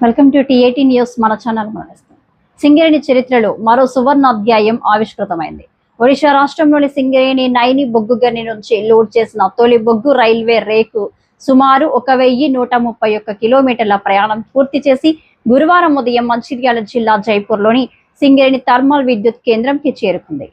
Welcome to T eighteen news. మన channel మనస్తాం. సింగరేణి చరిత్రలో మరో సువర్ణ అధ్యాయం ఆవిష్కృతమైంది. ఒడిశా రాష్ట్రంలోని సింగరేణి నైని బొగ్గు గని నుంచి లోడ్ చేసిన తొలి బొగ్గు రైల్వే రేకు సుమారు 1131 కిలోమీటర్ల ప్రయాణం పూర్తి చేసి గురువారం ఉదయం మంచిర్యాల జిల్లా జైపూర్లోని సింగరేణి థర్మల్ విద్యుత్ కేంద్రంకి చేరుకుంది.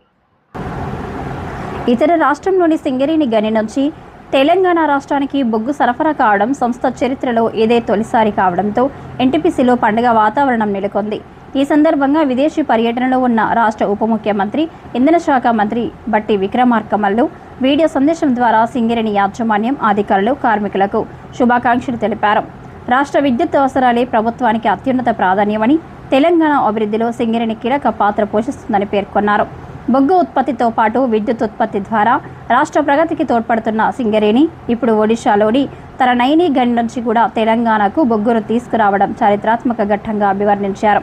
ఇతర రాష్ట్రంలోని సింగరేణి గని నుంచి తెలంగాణ రాష్ట్రానికి బొగ్గు సరఫరా కావడం సంస్థ చరిత్రలో ఇదే తొలిసారి కావడంతో ఎన్టీపీసీలో పండుగ వాతావరణం నెలకొంది. ఈ సందర్భంగా విదేశీ పర్యటనలో ఉన్న రాష్ట్ర ఉప ముఖ్యమంత్రి, ఇంధన శాఖ మంత్రి బట్టి విక్రమార్కమల్లు వీడియో సందేశం ద్వారా సింగరేణి యాజమాన్యం, అధికారులు, కార్మికులకు శుభాకాంక్షలు తెలిపారు. రాష్ట్ర విద్యుత్ అవసరాలే ప్రభుత్వానికి అత్యున్నత ప్రాధాన్యమని, తెలంగాణ అభివృద్ధిలో సింగరేణి కీలక పాత్ర పోషిస్తుందని పేర్కొన్నారు. బొగ్గు ఉత్పత్తితో పాటు విద్యుత్ ఉత్పత్తి ద్వారా రాష్ట్ర ప్రగతికి తోడ్పడుతున్న సింగరేణి ఇప్పుడు ఒడిశాలోని తన నైని గని నుంచి కూడా తెలంగాణకు బొగ్గును తీసుకురావడం చారిత్రాత్మక ఘట్టంగా అభివర్ణించారు.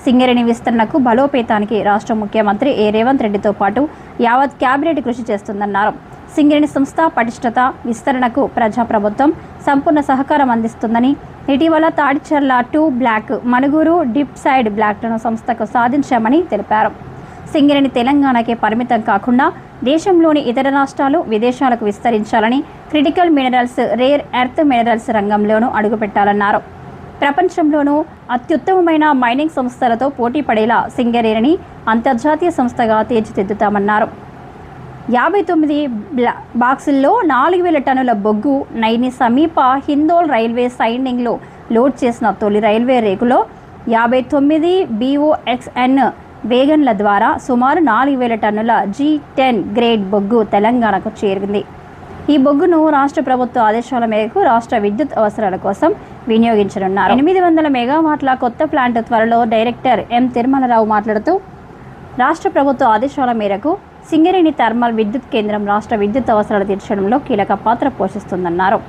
సింగరేణి విస్తరణకు బలోపేతానికి రాష్ట్ర ముఖ్యమంత్రి రేవంత్ రెడ్డితో పాటు యావత్ క్యాబినెట్ కృషి చేస్తుందన్నారు. సింగరేణి సంస్థ పటిష్టత, విస్తరణకు ప్రజాప్రభుత్వం సంపూర్ణ సహకారం అందిస్తుందని, ఇటీవల Tadicherla 2 block, Manuguru dip side బ్లాక్లను సంస్థకు సాధించామని తెలిపారు. సింగరేణి తెలంగాణకే పరిమితం కాకుండా దేశంలోని ఇతర రాష్ట్రాలు, విదేశాలకు విస్తరించాలని, critical minerals, rare earth minerals రంగంలోనూ అడుగుపెట్టాలన్నారు. ప్రపంచంలోనూ అత్యుత్తమమైన మైనింగ్ సంస్థలతో పోటీ పడేలా సింగరేణిని అంతర్జాతీయ సంస్థగా తీర్చిదిద్దుతామన్నారు. 59 బాక్సుల్లో 4000 టన్నుల బొగ్గు నైని సమీప హిందోల్ రైల్వే సైడింగ్లో లోడ్ చేసిన తొలి రైల్వే రేకులో 59 BOXN వేగన్ల ద్వారా సుమారు 4000 టన్నుల G10 గ్రేడ్ బొగ్గు తెలంగాణకు చేరింది. ఈ బొగ్గును రాష్ట్ర ప్రభుత్వ ఆదేశాల మేరకు రాష్ట్ర విద్యుత్ అవసరాల కోసం వినియోగించనున్నారు. 800 మెగావాట్ల కొత్త ప్లాంట్ త్వరలో డైరెక్టర్ ఎం తిరుమలరావు మాట్లాడుతూ, రాష్ట్ర ప్రభుత్వ ఆదేశాల మేరకు సింగరేణి థర్మల్ విద్యుత్ కేంద్రం రాష్ట్ర విద్యుత్ అవసరాలు తీర్చడంలో కీలక పాత్ర పోషిస్తుందన్నారు.